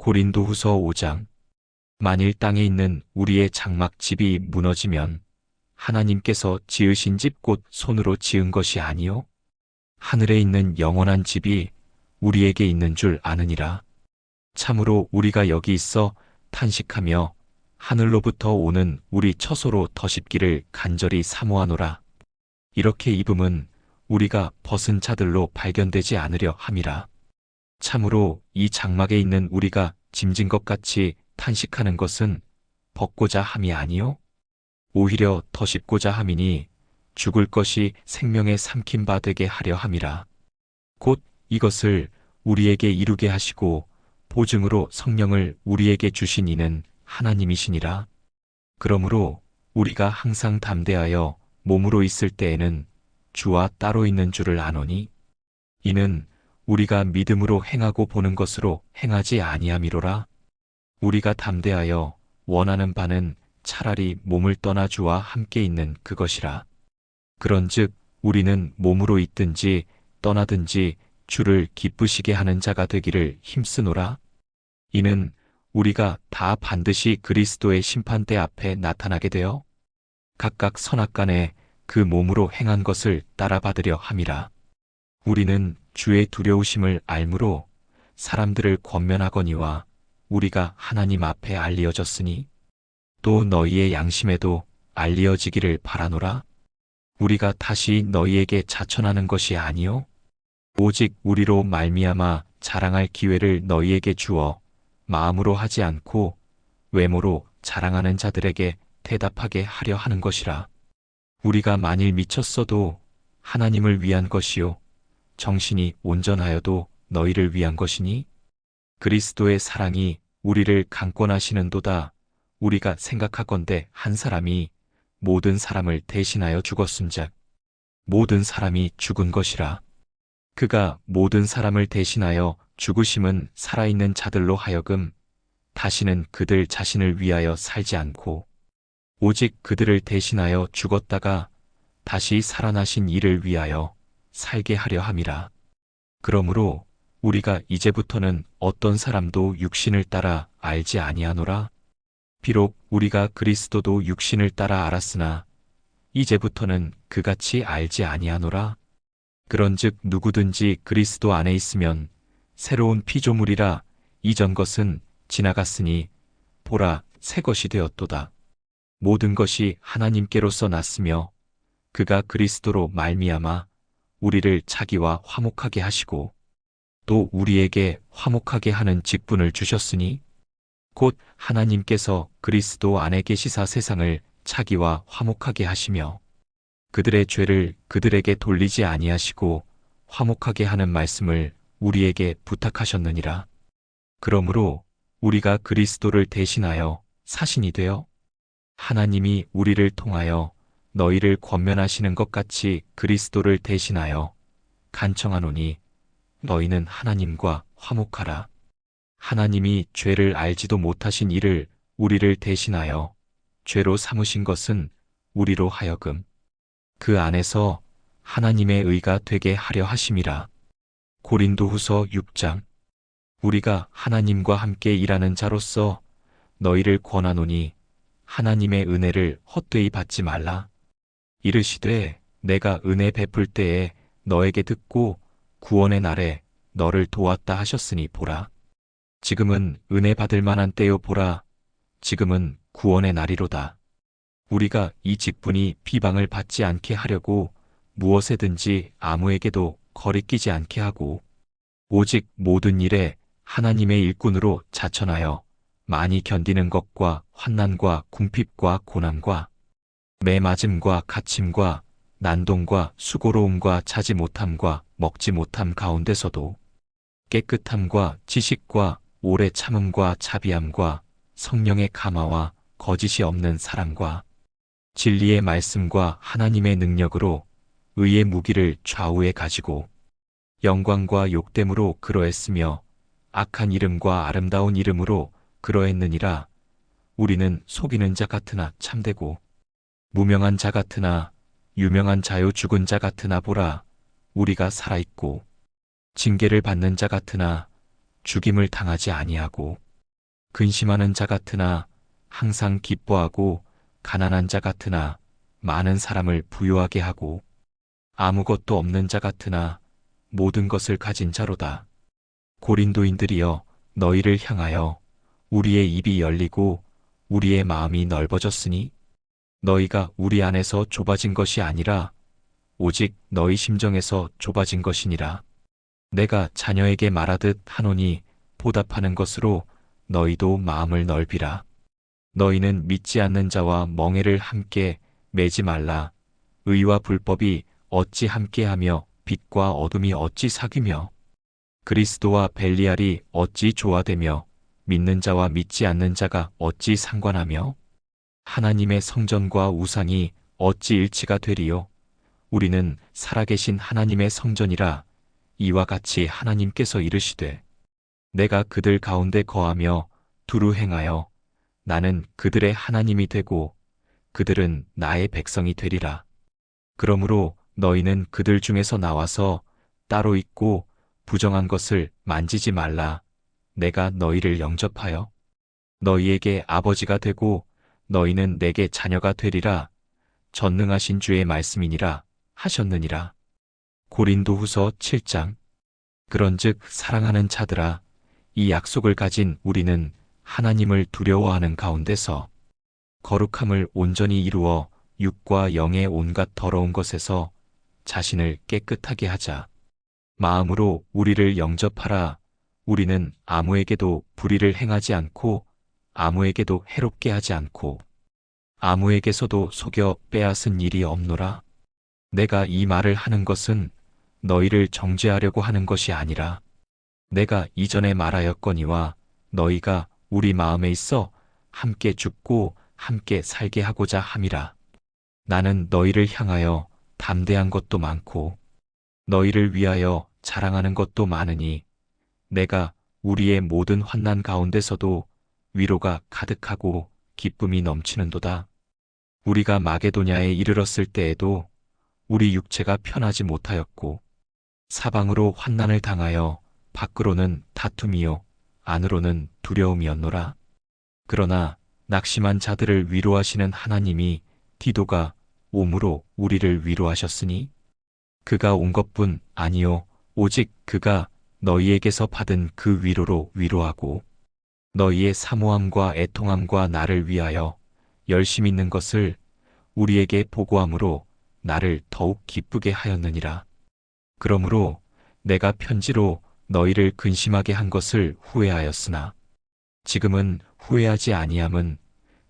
고린도후서 5장. 만일 땅에 있는 우리의 장막집이 무너지면 하나님께서 지으신 집 곧 손으로 지은 것이 아니요 하늘에 있는 영원한 집이 우리에게 있는 줄 아느니라. 참으로 우리가 여기 있어 탄식하며 하늘로부터 오는 우리 처소로 더십기를 간절히 사모하노라. 이렇게 입음은 우리가 벗은 자들로 발견되지 않으려 함이라. 참으로 이 장막에 있는 우리가 짐진 것 같이 탄식하는 것은 벗고자 함이 아니요 오히려 더십고자 함이니 죽을 것이 생명에 삼킨 바 되게 하려 함이라. 곧 이것을 우리에게 이루게 하시고 보증으로 성령을 우리에게 주신 이는 하나님이시니라. 그러므로 우리가 항상 담대하여 몸으로 있을 때에는 주와 따로 있는 줄을 아노니 이는 우리가 믿음으로 행하고 보는 것으로 행하지 아니함이로라. 우리가 담대하여 원하는 바는 차라리 몸을 떠나 주와 함께 있는 그것이라. 그런즉 우리는 몸으로 있든지 떠나든지 주를 기쁘시게 하는 자가 되기를 힘쓰노라. 이는 우리가 다 반드시 그리스도의 심판대 앞에 나타나게 되어 각각 선악간에 그 몸으로 행한 것을 따라받으려 함이라. 우리는 주의 두려우심을 알므로 사람들을 권면하거니와 우리가 하나님 앞에 알리어졌으니 또 너희의 양심에도 알리어지기를 바라노라. 우리가 다시 너희에게 자천하는 것이 아니요 오직 우리로 말미암아 자랑할 기회를 너희에게 주어 마음으로 하지 않고 외모로 자랑하는 자들에게 대답하게 하려 하는 것이라. 우리가 만일 미쳤어도 하나님을 위한 것이요 정신이 온전하여도 너희를 위한 것이니 그리스도의 사랑이 우리를 강권하시는도다. 우리가 생각하건대 한 사람이 모든 사람을 대신하여 죽었음즉 모든 사람이 죽은 것이라. 그가 모든 사람을 대신하여 죽으심은 살아있는 자들로 하여금 다시는 그들 자신을 위하여 살지 않고 오직 그들을 대신하여 죽었다가 다시 살아나신 이를 위하여 살게 하려 함이라. 그러므로 우리가 이제부터는 어떤 사람도 육신을 따라 알지 아니하노라. 비록 우리가 그리스도도 육신을 따라 알았으나 이제부터는 그같이 알지 아니하노라. 그런즉 누구든지 그리스도 안에 있으면 새로운 피조물이라. 이전 것은 지나갔으니 보라 새 것이 되었도다. 모든 것이 하나님께로서 났으며 그가 그리스도로 말미암아 우리를 자기와 화목하게 하시고 또 우리에게 화목하게 하는 직분을 주셨으니 곧 하나님께서 그리스도 안에 계시사 세상을 자기와 화목하게 하시며 그들의 죄를 그들에게 돌리지 아니하시고 화목하게 하는 말씀을 우리에게 부탁하셨느니라. 그러므로 우리가 그리스도를 대신하여 사신이 되어 하나님이 우리를 통하여 너희를 권면하시는 것 같이 그리스도를 대신하여 간청하노니 너희는 하나님과 화목하라. 하나님이 죄를 알지도 못하신 이를 우리를 대신하여 죄로 삼으신 것은 우리로 하여금 그 안에서 하나님의 의가 되게 하려 하심이라. 고린도후서 6장. 우리가 하나님과 함께 일하는 자로서 너희를 권하노니 하나님의 은혜를 헛되이 받지 말라. 이르시되 내가 은혜 베풀 때에 너에게 듣고 구원의 날에 너를 도왔다 하셨으니 보라. 지금은 은혜 받을 만한 때요 보라. 지금은 구원의 날이로다. 우리가 이 직분이 비방을 받지 않게 하려고 무엇에든지 아무에게도 거리끼지 않게 하고 오직 모든 일에 하나님의 일꾼으로 자천하여 많이 견디는 것과 환난과 궁핍과 고난과 매맞음과 갇힘과 난동과 수고로움과 자지 못함과 먹지 못함 가운데서도 깨끗함과 지식과 오래 참음과 자비함과 성령의 감화와 거짓이 없는 사랑과 진리의 말씀과 하나님의 능력으로 의의 무기를 좌우에 가지고 영광과 욕됨으로 그러했으며 악한 이름과 아름다운 이름으로 그러했느니라. 우리는 속이는 자 같으나 참되고 무명한 자 같으나 유명한 자요 죽은 자 같으나 보라 우리가 살아있고 징계를 받는 자 같으나 죽임을 당하지 아니하고 근심하는 자 같으나 항상 기뻐하고 가난한 자 같으나 많은 사람을 부유하게 하고 아무것도 없는 자 같으나 모든 것을 가진 자로다. 고린도인들이여 너희를 향하여 우리의 입이 열리고 우리의 마음이 넓어졌으니 너희가 우리 안에서 좁아진 것이 아니라 오직 너희 심정에서 좁아진 것이니라. 내가 자녀에게 말하듯 하노니 보답하는 것으로 너희도 마음을 넓이라. 너희는 믿지 않는 자와 멍에를 함께 매지 말라. 의와 불법이 어찌 함께하며 빛과 어둠이 어찌 사귀며 그리스도와 벨리알이 어찌 조화되며 믿는 자와 믿지 않는 자가 어찌 상관하며 하나님의 성전과 우상이 어찌 일치가 되리요. 우리는 살아계신 하나님의 성전이라. 이와 같이 하나님께서 이르시되 내가 그들 가운데 거하며 두루 행하여 나는 그들의 하나님이 되고 그들은 나의 백성이 되리라. 그러므로 너희는 그들 중에서 나와서 따로 있고 부정한 것을 만지지 말라. 내가 너희를 영접하여 너희에게 아버지가 되고 너희는 내게 자녀가 되리라. 전능하신 주의 말씀이니라 하셨느니라. 고린도후서 7장. 그런즉 사랑하는 자들아, 이 약속을 가진 우리는 하나님을 두려워하는 가운데서 거룩함을 온전히 이루어 육과 영의 온갖 더러운 것에서 자신을 깨끗하게 하자. 마음으로 우리를 영접하라. 우리는 아무에게도 불의를 행하지 않고 아무에게도 해롭게 하지 않고 아무에게서도 속여 빼앗은 일이 없노라. 내가 이 말을 하는 것은 너희를 정죄하려고 하는 것이 아니라 내가 이전에 말하였거니와 너희가 우리 마음에 있어 함께 죽고 함께 살게 하고자 함이라. 나는 너희를 향하여 담대한 것도 많고 너희를 위하여 자랑하는 것도 많으니 내가 우리의 모든 환난 가운데서도 위로가 가득하고 기쁨이 넘치는도다. 우리가 마게도냐에 이르렀을 때에도 우리 육체가 편하지 못하였고 사방으로 환난을 당하여 밖으로는 다툼이요 안으로는 두려움이었노라. 그러나 낙심한 자들을 위로하시는 하나님이 디도가 옴으로 우리를 위로하셨으니 그가 온 것뿐 아니요 오직 그가 너희에게서 받은 그 위로로 위로하고 너희의 사모함과 애통함과 나를 위하여 열심 있는 것을 우리에게 보고함으로 나를 더욱 기쁘게 하였느니라. 그러므로 내가 편지로 너희를 근심하게 한 것을 후회하였으나 지금은 후회하지 아니함은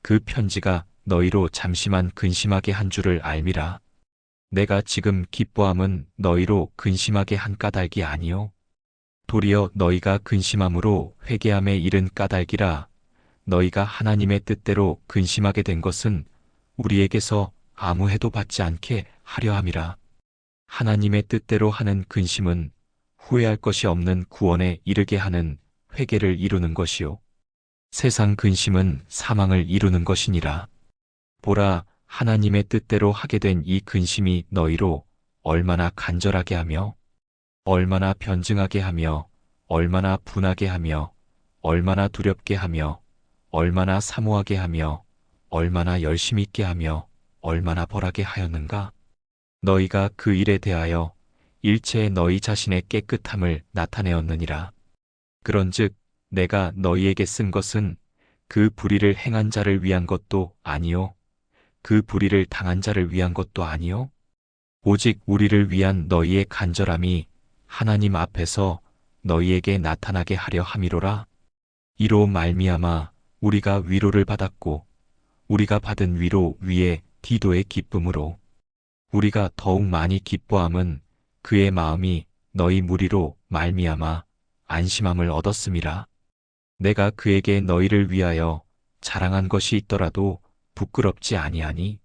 그 편지가 너희로 잠시만 근심하게 한 줄을 알미라. 내가 지금 기뻐함은 너희로 근심하게 한 까닭이 아니요 도리어 너희가 근심함으로 회개함에 이른 까닭이라. 너희가 하나님의 뜻대로 근심하게 된 것은 우리에게서 아무 해도 받지 않게 하려 함이라. 하나님의 뜻대로 하는 근심은 후회할 것이 없는 구원에 이르게 하는 회개를 이루는 것이요 세상 근심은 사망을 이루는 것이니라. 보라, 하나님의 뜻대로 하게 된 이 근심이 너희로 얼마나 간절하게 하며 얼마나 변증하게 하며 얼마나 분하게 하며 얼마나 두렵게 하며 얼마나 사모하게 하며 얼마나 열심 있게 하며 얼마나 벌하게 하였는가. 너희가 그 일에 대하여 일체의 너희 자신의 깨끗함을 나타내었느니라. 그런즉 내가 너희에게 쓴 것은 그 불의를 행한 자를 위한 것도 아니요 그 불의를 당한 자를 위한 것도 아니요 오직 우리를 위한 너희의 간절함이 하나님 앞에서 너희에게 나타나게 하려 함이로라. 이로 말미암아 우리가 위로를 받았고 우리가 받은 위로 위에 디도의 기쁨으로 우리가 더욱 많이 기뻐함은 그의 마음이 너희 무리로 말미암아 안심함을 얻었음이라. 내가 그에게 너희를 위하여 자랑한 것이 있더라도 부끄럽지 아니하니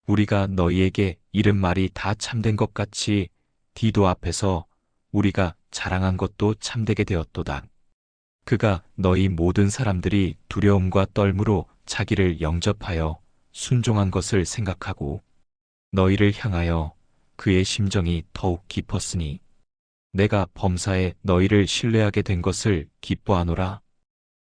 우리가 너희에게 이른 말이 다 참된 것 같이 디도 앞에서 우리가 자랑한 것도 참되게 되었도다. 그가 너희 모든 사람들이 두려움과 떨므로 자기를 영접하여 순종한 것을 생각하고 너희를 향하여 그의 심정이 더욱 깊었으니 내가 범사에 너희를 신뢰하게 된 것을 기뻐하노라.